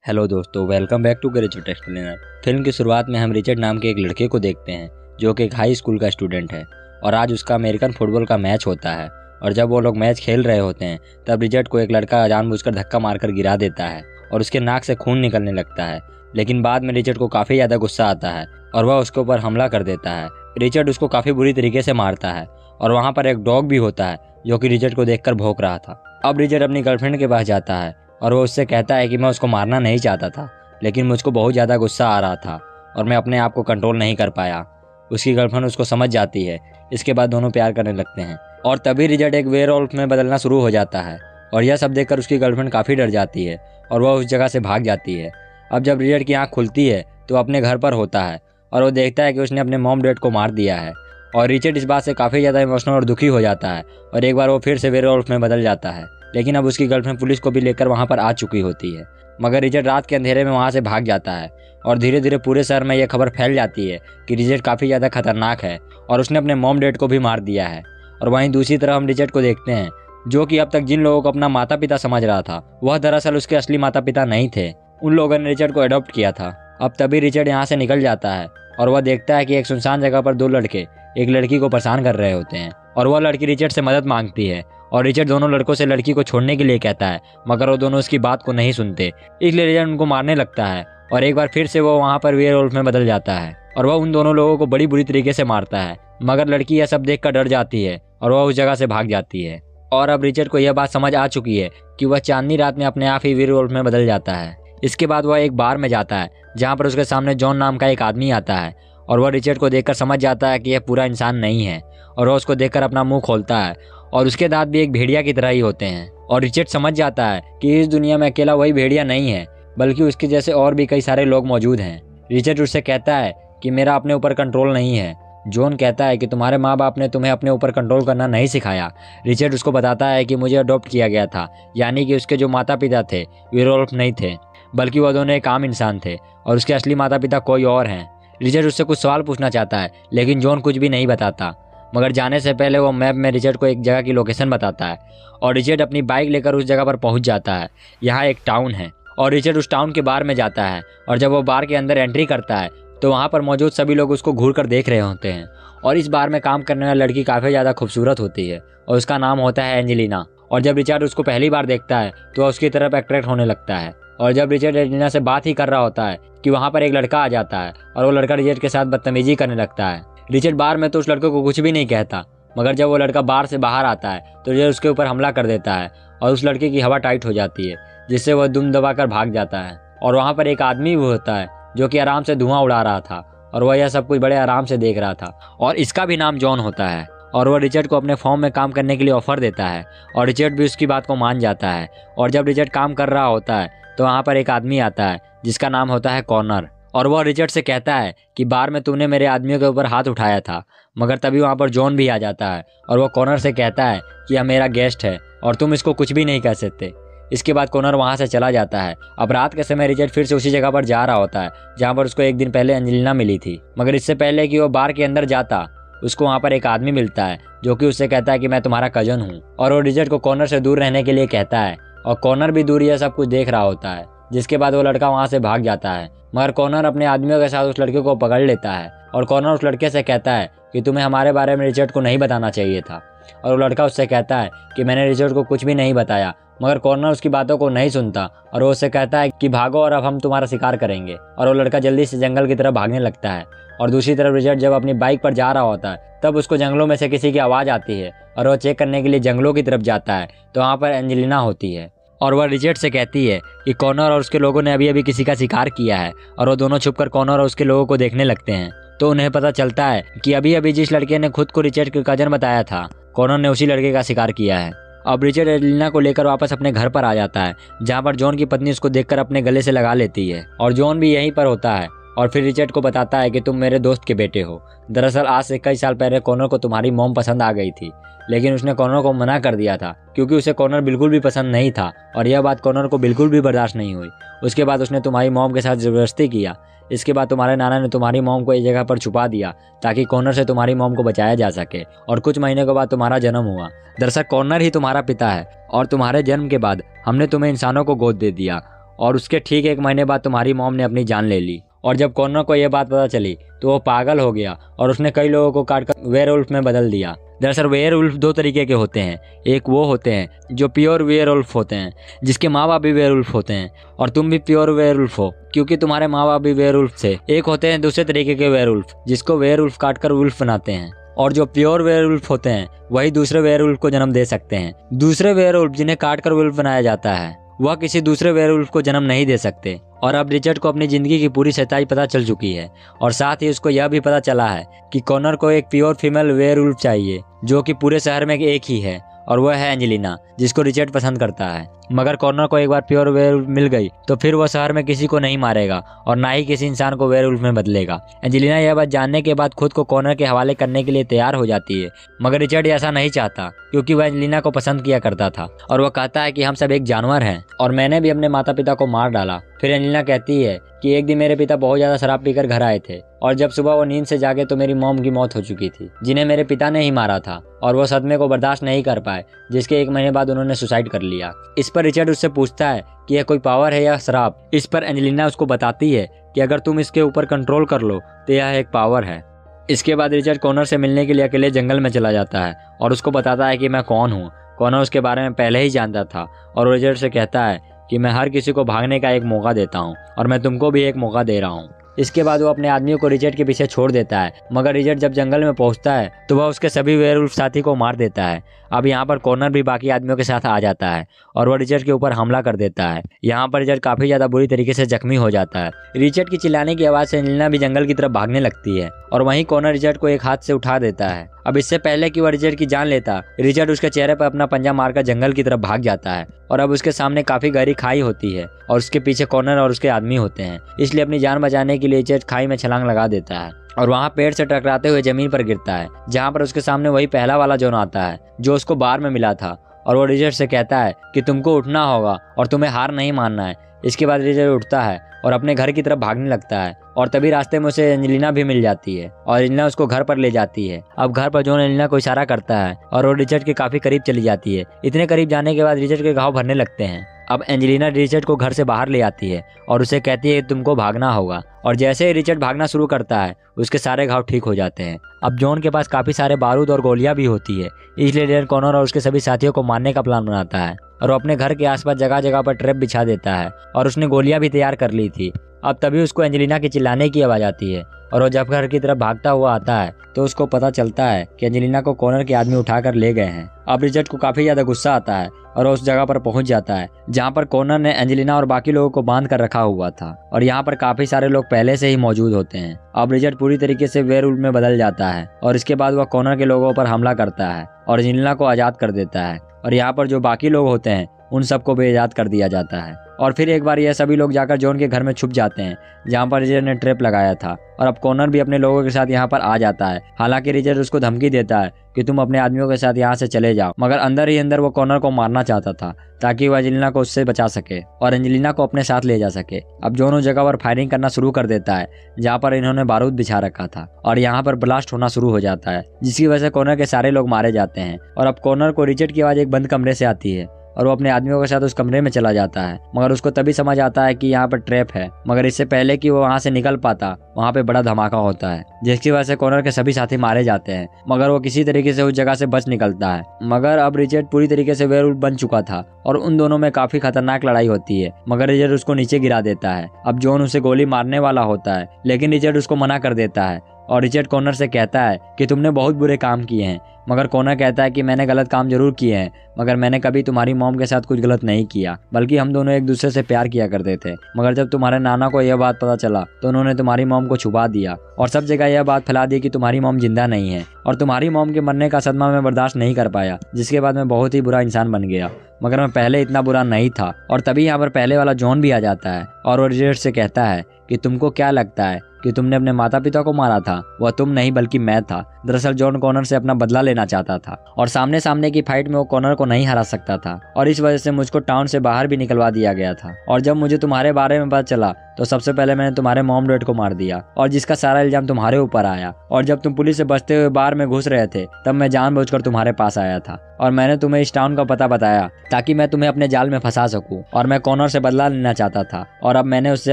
Hello दोस्तों, welcome back to graduate explainer. Film की शुरुआत में हम रिचर्ड नाम के एक लड़के को देखते हैं जो कि एक हाई स्कूल का स्टूडेंट है और आज उसका अमेरिकन फुटबॉल का मैच होता है। और जब वो लोग मैच खेल रहे होते हैं तब रिचर्ड को एक लड़का जानबूझकर धक्का मारकर गिरा देता है और उसके नाक से खून निकलने लगता है। लेकिन बाद में रिचर्ड को काफ़ी ज़्यादा गुस्सा आता है और वह उसके ऊपर हमला कर देता है। रिचर्ड उसको काफ़ी बुरी तरीके से मारता है और वहाँ पर एक डॉग भी होता है जो कि रिचर्ड को देखकर भौंक रहा था। अब रिचर्ड अपनी गर्लफ्रेंड के पास जाता है और वो उससे कहता है कि मैं उसको मारना नहीं चाहता था, लेकिन मुझको बहुत ज़्यादा गुस्सा आ रहा था और मैं अपने आप को कंट्रोल नहीं कर पाया। उसकी गर्लफ्रेंड उसको समझ जाती है। इसके बाद दोनों प्यार करने लगते हैं और तभी रिचर्ड एक वेयरवुल्फ में बदलना शुरू हो जाता है और यह सब देखकर उसकी गर्लफ्रेंड काफ़ी डर जाती है और वह उस जगह से भाग जाती है। अब जब रिचर्ड की आँख खुलती है तो अपने घर पर होता है और वो देखता है कि उसने अपने मॉम डैड को मार दिया है और रिचर्ड इस बात से काफ़ी ज़्यादा इमोशनल और दुखी हो जाता है और एक बार वो फिर से वेयरवुल्फ में बदल जाता है। लेकिन अब उसकी गर्लफ्रेंड पुलिस को भी लेकर वहाँ पर आ चुकी होती है, मगर रिचर्ड रात के अंधेरे में वहाँ से भाग जाता है और धीरे धीरे पूरे शहर में यह खबर फैल जाती है कि रिचर्ड काफ़ी ज़्यादा खतरनाक है और उसने अपने मॉम डैड को भी मार दिया है। और वहीं दूसरी तरफ हम रिचर्ड को देखते हैं जो कि अब तक जिन लोगों को अपना माता पिता समझ रहा था वह दरअसल उसके असली माता पिता नहीं थे। उन लोगों ने रिचर्ड को अडॉप्ट किया था। अब तभी रिचर्ड यहाँ से निकल जाता है और वह देखता है कि एक सुनसान जगह पर दो लड़के एक लड़की को परेशान कर रहे होते हैं और वह लड़की रिचर्ड से मदद मांगती है और रिचर्ड दोनों लड़कों से लड़की को छोड़ने के लिए कहता है, मगर वो दोनों उसकी बात को नहीं सुनते। इसलिए रिचर्ड उनको मारने लगता है और एक बार फिर से वो वहाँ पर वेयरवुल्फ में बदल जाता है और वह उन दोनों लोगों को बड़ी बुरी तरीके से मारता है। मगर लड़की यह सब देखकर डर जाती है और वह उस जगह से भाग जाती है। और अब रिचर्ड को यह बात समझ आ चुकी है कि वह चांदनी रात में अपने आप ही वेयरवुल्फ में बदल जाता है। इसके बाद वह एक बार में जाता है जहाँ पर उसके सामने जॉन नाम का एक आदमी आता है और वह रिचर्ड को देखकर समझ जाता है कि यह पूरा इंसान नहीं है और वह उसको देखकर अपना मुंह खोलता है और उसके दांत भी एक भेड़िया की तरह ही होते हैं। और रिचर्ड समझ जाता है कि इस दुनिया में अकेला वही भेड़िया नहीं है बल्कि उसके जैसे और भी कई सारे लोग मौजूद हैं। रिचर्ड उससे कहता है कि मेरा अपने ऊपर कंट्रोल नहीं है। जॉन कहता है कि तुम्हारे माँ बाप ने तुम्हें अपने ऊपर कंट्रोल करना नहीं सिखाया। रिचर्ड उसको बताता है कि मुझे अडॉप्ट किया गया था, यानी कि उसके जो माता पिता थे वेयरवुल्फ नहीं थे बल्कि वह दोनों एक आम इंसान थे और उसके असली माता पिता कोई और हैं। रिचर्ड उससे कुछ सवाल पूछना चाहता है लेकिन जॉन कुछ भी नहीं बताता, मगर जाने से पहले वो मैप में रिचर्ड को एक जगह की लोकेशन बताता है और रिचर्ड अपनी बाइक लेकर उस जगह पर पहुंच जाता है। यहाँ एक टाउन है और रिचर्ड उस टाउन के बार में जाता है और जब वो बार के अंदर एंट्री करता है तो वहाँ पर मौजूद सभी लोग उसको घूर कर देख रहे होते हैं। और इस बार में काम करने वाली लड़की काफ़ी ज़्यादा खूबसूरत होती है और उसका नाम होता है एंजेलिना। और जब रिचर्ड उसको पहली बार देखता है तो वह उसकी तरफ अट्रैक्ट होने लगता है। और जब रिचर्ड एंजेलिना से बात ही कर रहा होता है कि वहाँ पर एक लड़का आ जाता है और वो लड़का रिचर्ड के साथ बदतमीजी करने लगता है। रिचर्ड बार में तो उस लड़के को कुछ भी नहीं कहता, मगर जब वो लड़का बार से बाहर आता है तो रिचर्ड उसके ऊपर हमला कर देता है और उस लड़के की हवा टाइट हो जाती है जिससे वह दुम दबाकर भाग जाता है। और वहाँ पर एक आदमी भी होता है जो कि आराम से धुआं उड़ा रहा था और वह यह सब कुछ बड़े आराम से देख रहा था और इसका भी नाम जॉन होता है। और वह रिचर्ड को अपने फॉर्म में काम करने के लिए ऑफर देता है और रिचर्ड भी उसकी बात को मान जाता है। और जब रिचर्ड काम कर रहा होता है तो वहाँ पर एक आदमी आता है जिसका नाम होता है कॉर्नर और वह रिचर्ड से कहता है कि बार में तूने मेरे आदमियों के ऊपर हाथ उठाया था। मगर तभी वहाँ पर जॉन भी आ जाता है और वह कॉर्नर से कहता है कि यह मेरा गेस्ट है और तुम इसको कुछ भी नहीं कह सकते। इसके बाद कॉर्नर वहाँ से चला जाता है। अब रात के समय रिचर्ड फिर से उसी जगह पर जा रहा होता है जहाँ पर उसको एक दिन पहले एंजेलिना मिली थी। मगर इससे पहले कि वो बार के अंदर जाता उसको वहाँ पर एक आदमी मिलता है जो कि उससे कहता है कि मैं तुम्हारा कजन हूँ और वो रिचर्ड को कॉर्नर से दूर रहने के लिए कहता है और कॉर्नर भी दूर यह सब कुछ देख रहा होता है। जिसके बाद वो लड़का वहाँ से भाग जाता है, मगर कॉर्नर अपने आदमियों के साथ उस लड़के को पकड़ लेता है और कॉर्नर उस लड़के से कहता है कि तुम्हें हमारे बारे में रिचर्ड को नहीं बताना चाहिए था। और वो लड़का उससे कहता है कि मैंने रिचर्ड को कुछ भी नहीं बताया, मगर कॉर्नर उसकी बातों को नहीं सुनता और वो उससे कहता है कि भागो और अब हम तुम्हारा शिकार करेंगे। और वो लड़का जल्दी से जंगल की तरफ भागने लगता है। और दूसरी तरफ रिचर्ड जब अपनी बाइक पर जा रहा होता है तब उसको जंगलों में से किसी की आवाज़ आती है और वह चेक करने के लिए जंगलों की तरफ जाता है तो वहाँ पर एंजेलिना होती है और वह रिचर्ड से कहती है कि कॉर्नर और उसके लोगों ने अभी अभी किसी का शिकार किया है। और वो दोनों छुपकर कॉर्नर और उसके लोगों को देखने लगते हैं तो उन्हें पता चलता है कि अभी अभी जिस लड़के ने खुद को रिचर्ड के कजन बताया था कॉर्नर ने उसी लड़के का शिकार किया है। अब रिचर्ड एंजेलिना को लेकर वापस अपने घर पर आ जाता है जहाँ पर जॉन की पत्नी उसको देखकर अपने गले से लगा लेती है और जॉन भी यहीं पर होता है और फिर रिचर्ड को बताता है कि तुम मेरे दोस्त के बेटे हो। दरअसल आज से कई साल पहले कॉर्नर को तुम्हारी मॉम पसंद आ गई थी, लेकिन उसने कॉर्नर को मना कर दिया था क्योंकि उसे कॉर्नर बिल्कुल भी पसंद नहीं था और यह बात कॉर्नर को बिल्कुल भी बर्दाश्त नहीं हुई। उसके बाद उसने तुम्हारी मॉम के साथ ज़बरदस्ती किया। इसके बाद तुम्हारे नाना ने तुम्हारी मॉम को एक जगह पर छुपा दिया ताकि कॉर्नर से तुम्हारी मॉम को बचाया जा सके और कुछ महीने के बाद तुम्हारा जन्म हुआ। दरअसल कॉर्नर ही तुम्हारा पिता है और तुम्हारे जन्म के बाद हमने तुम्हें इंसानों को गोद दे दिया और उसके ठीक 1 महीने बाद तुम्हारी मॉम ने अपनी जान ले ली। और जब कॉनर को यह बात पता चली तो वो पागल हो गया और उसने कई लोगों को काटकर वेयरवुल्फ में बदल दिया। दरअसल वेयरवुल्फ 2 तरीके के होते हैं, एक वो होते हैं जो प्योर वेयरवुल्फ होते हैं जिसके माँ बाप भी वेयरवुल्फ होते हैं, और तुम भी प्योर वेयरवुल्फ हो क्योंकि तुम्हारे माँ बाप भी वेयरवुल्फ थे। एक होते हैं दूसरे तरीके के वेयरवुल्फ जिसको वेयरवुल्फ काटकर वुल्फ बनाते हैं, और जो प्योर वेयरवुल्फ होते हैं वही दूसरे वेयरवुल्फ को जन्म दे सकते हैं। दूसरे वेयरवुल्फ जिन्हें काटकर वुल्फ बनाया जाता है वह किसी दूसरे वेयरवुल्फ को जन्म नहीं दे सकते। और अब रिचर्ड को अपनी जिंदगी की पूरी सच्चाई पता चल चुकी है, और साथ ही उसको यह भी पता चला है कि कॉनर को एक प्योर फीमेल वेयरवुल्फ चाहिए जो कि पूरे शहर में एक ही है, और वह है एंजेलिना, जिसको रिचर्ड पसंद करता है। मगर कॉनर को एक बार प्योर वेयरवुल्फ मिल गई तो फिर वह शहर में किसी को नहीं मारेगा और ना ही किसी इंसान को वेयरवुल्फ में बदलेगा। एंजेलिना यह बात जानने के बाद खुद को कॉनर के हवाले करने के लिए तैयार हो जाती है, मगर रिचर्ड ऐसा नहीं चाहता क्योंकि वह एंजेलिना को पसंद किया करता था, और वह कहता है कि हम सब एक जानवर हैं और मैंने भी अपने माता पिता को मार डाला। फिर एंजेलिना कहती है कि एक दिन मेरे पिता बहुत ज्यादा शराब पीकर घर आए थे और जब सुबह वो नींद से जागे तो मेरी मॉम की मौत हो चुकी थी, जिन्हें मेरे पिता ने ही मारा था, और वो सदमे को बर्दाश्त नहीं कर पाए, जिसके 1 महीने बाद उन्होंने सुसाइड कर लिया। इस पर रिचर्ड उससे पूछता है कि यह कोई पावर है या शराब। इस पर एंजेलिना उसको बताती है कि अगर तुम इसके ऊपर कंट्रोल कर लो तो यह एक पावर है। इसके बाद रिचर्ड कॉनर से मिलने के लिए अकेले जंगल में चला जाता है और उसको बताता है कि मैं कौन हूँ। कॉनर उसके बारे में पहले ही जानता था और रिचर्ड से कहता है कि मैं हर किसी को भागने का एक मौका देता हूँ और मैं तुमको भी एक मौका दे रहा हूँ। इसके बाद वो अपने आदमियों को रिचर्ड के पीछे छोड़ देता है, मगर रिचर्ड जब जंगल में पहुंचता है तो वह उसके सभी वेयरवुल्फ साथी को मार देता है। अब यहाँ पर कॉनर भी बाकी आदमियों के साथ आ जाता है और वह रिचर्ड के ऊपर हमला कर देता है। यहाँ पर रिचर्ड काफी ज्यादा बुरी तरीके से जख्मी हो जाता है। रिचर्ड की चिल्लाने की आवाज से एंजेलिना भी जंगल की तरफ भागने लगती है और वहीं कॉनर रिचर्ड को एक हाथ से उठा देता है। अब इससे पहले कि वह रिचर्ड की जान लेता, रिचर्ड उसके चेहरे पर अपना पंजा मारकर जंगल की तरफ भाग जाता है और अब उसके सामने काफी गहरी खाई होती है और उसके पीछे कॉनर और उसके आदमी होते हैं। इसलिए अपनी जान बचाने के लिए रिचर्ड खाई में छलांग लगा देता है और वहाँ पेड़ से टकराते हुए जमीन पर गिरता है, जहाँ पर उसके सामने वही पहला वाला जॉन आता है जो उसको बार में मिला था, और वो रिचर्ड से कहता है कि तुमको उठना होगा और तुम्हें हार नहीं मानना है। इसके बाद रिचर्ड उठता है और अपने घर की तरफ भागने लगता है और तभी रास्ते में उसे एंजेलिना भी मिल जाती है और एंजेलिना उसको घर पर ले जाती है। अब घर पर जॉन एंजेलिना को इशारा करता है और वो रिचर्ड के काफी करीब चली जाती है। इतने करीब जाने के बाद रिचर्ड के घाव भरने लगते हैं। अब एंजेलिना रिचर्ड को घर से बाहर ले आती है और उसे कहती है तुमको भागना होगा, और जैसे ही रिचर्ड भागना शुरू करता है उसके सारे घाव ठीक हो जाते हैं। अब जॉन के पास काफी सारे बारूद और गोलियां भी होती है, इसलिए रिचर्ड कॉनर और उसके सभी साथियों को मारने का प्लान बनाता है और वो अपने घर के आसपास जगह जगह पर ट्रैप बिछा देता है और उसने गोलियां भी तैयार कर ली थी। अब तभी उसको एंजेलिना की चिल्लाने की आवाज आती है और वो जब घर की तरफ भागता हुआ आता है तो उसको पता चलता है कि एंजेलिना को कॉनर के आदमी उठाकर ले गए हैं। अब रिचर्ड को काफी ज्यादा गुस्सा आता है और वो उस जगह पर पहुंच जाता है जहां पर कॉनर ने एंजेलिना और बाकी लोगों को बांध कर रखा हुआ था, और यहाँ पर काफी सारे लोग पहले से ही मौजूद होते हैं। अब रिचर्ड पूरी तरीके से वेयरवुल्फ में बदल जाता है और इसके बाद वह कॉनर के लोगों पर हमला करता है और एंजेलिना को आजाद कर देता है, और यहाँ पर जो बाकी लोग होते हैं उन सबको भी आजाद कर दिया जाता है। और फिर एक बार यह सभी लोग जाकर जॉन के घर में छुप जाते हैं जहाँ पर रिचर्ड ने ट्रैप लगाया था, और अब कॉनर भी अपने लोगों के साथ यहाँ पर आ जाता है। हालांकि रिचर्ड उसको धमकी देता है कि तुम अपने आदमियों के साथ यहाँ से चले जाओ, मगर अंदर ही अंदर वो कॉनर को मारना चाहता था ताकि वह एंजेलिना को उससे बचा सके और एंजेलिना को अपने साथ ले जा सके। अब जॉन उस जगह पर फायरिंग करना शुरू कर देता है जहाँ पर इन्होंने बारूद बिछा रखा था, और यहाँ पर ब्लास्ट होना शुरू हो जाता है जिसकी वजह से कॉनर के सारे लोग मारे जाते हैं। और अब कॉनर को रिचर्ड की आवाज एक बंद कमरे से आती है और वो अपने आदमियों के साथ उस कमरे में चला जाता है, मगर उसको तभी समझ आता है कि यहाँ पर ट्रैप है। मगर इससे पहले कि वो वहाँ से निकल पाता वहाँ पे बड़ा धमाका होता है जिसकी वजह से कॉनर के सभी साथी मारे जाते हैं, मगर वो किसी तरीके से उस जगह से बच निकलता है। मगर अब रिचर्ड पूरी तरीके से वेयरवुल्फ बन चुका था और उन दोनों में काफी खतरनाक लड़ाई होती है, मगर रिचर्ड उसको नीचे गिरा देता है। अब जॉन उसे गोली मारने वाला होता है लेकिन रिचर्ड उसको मना कर देता है और रिचर्ड कॉनर से कहता है कि तुमने बहुत बुरे काम किए हैं, मगर कॉनर कहता है कि मैंने गलत काम जरूर किए हैं, मगर मैंने कभी तुम्हारी मॉम के साथ कुछ गलत नहीं किया, बल्कि हम दोनों एक दूसरे से प्यार किया करते थे। मगर जब तुम्हारे नाना को यह बात पता चला तो उन्होंने तुम्हारी मॉम को छुपा दिया और सब जगह यह बात फैला दी कि तुम्हारी मॉम जिंदा नहीं है, और तुम्हारी मॉम के मरने का सदमा मैं बर्दाश्त नहीं कर पाया, जिसके बाद मैं बहुत ही बुरा इंसान बन गया, मगर मैं पहले इतना बुरा नहीं था। और तभी यहाँ पर पहले वाला जॉन भी आ जाता है और वो रिचर्ड से कहता है कि तुमको क्या लगता है कि तुमने अपने माता पिता को मारा था? वह तुम नहीं बल्कि मैं था। दरअसल जॉन कॉनर से अपना बदला लेना चाहता था और सामने सामने की फाइट में वो कॉनर को नहीं हरा सकता था, और इस वजह से मुझको टाउन से बाहर भी निकलवा दिया गया था। और जब मुझे तुम्हारे बारे में पता चला तो सबसे पहले मैंने तुम्हारे मॉम डैड को मार दिया और जिसका सारा इल्जाम तुम्हारे ऊपर आया। और जब तुम पुलिस से बचते हुए बार में घुस रहे थे तब मैं जानबूझकर तुम्हारे पास आया था और मैंने तुम्हें इस टाउन का पता बताया ताकि मैं तुम्हें अपने जाल में फंसा सकूं। और मैं कॉनर से बदला लेना चाहता था और अब मैंने उससे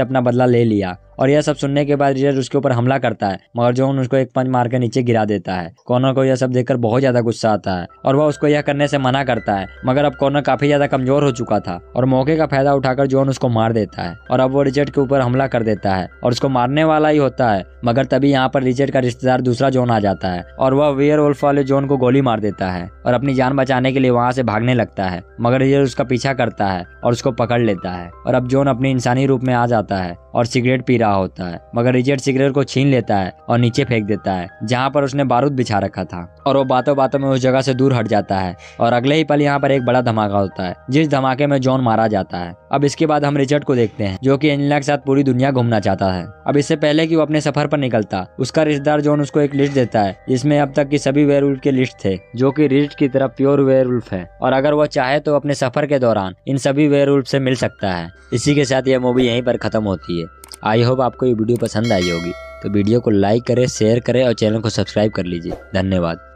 अपना बदला ले लिया। और यह सब सुनने के बाद रिचर्ड उसके ऊपर हमला करता है मगर जॉन उसको एक पंच मार के नीचे गिरा देता है। कॉनर को यह सब देखकर बहुत ज्यादा गुस्सा आता है और वह उसको यह करने से मना करता है, मगर अब कॉनर काफी ज्यादा कमजोर हो चुका था और मौके का फायदा उठाकर जॉन उसको मार देता है। और अब वो रिचर्ड के ऊपर हमला कर देता है और उसको मारने वाला ही होता है, मगर तभी यहाँ पर रिचर्ड का रिश्तेदार दूसरा जॉन आ जाता है और वह वेयरवुल्फ वाले जॉन को गोली मार देता है और अपनी जान बचाने के लिए वहाँ से भागने लगता है। मगर रिचर्ड उसका पीछा करता है और उसको पकड़ लेता है और अब जॉन अपने इंसानी रूप में आ जाता है और सिगरेट पी रहा होता है, मगर रिचर्ड सिगरेट को छीन लेता है और नीचे फेंक देता है जहाँ पर उसने बारूद बिछा रखा था और वो बातों बातों में उस जगह से दूर हट जाता है। और अगले ही पल यहाँ पर एक बड़ा धमाका होता है जिस धमाके में जॉन मारा जाता है। अब इसके बाद हम रिचर्ड को देखते हैं जो कि एंजेलिना के साथ पूरी दुनिया घूमना चाहता है। अब इससे पहले कि वो अपने सफर पर निकलता उसका रिश्तेदार जॉन उसको एक लिस्ट देता है जिसमें अब तक की सभी वेयरवुल्फ के लिस्ट थे जो कि रिचर्ड की तरफ प्योर वेयरवुल्फ है और अगर वो चाहे तो अपने सफर के दौरान इन सभी वेयरवुल्फ से मिल सकता है। इसी के साथ यह मूवी यहीं पर खत्म होती है। आई होप आपको ये वीडियो पसंद आई होगी, तो वीडियो को लाइक करें, शेयर करें और चैनल को सब्सक्राइब कर लीजिए। धन्यवाद।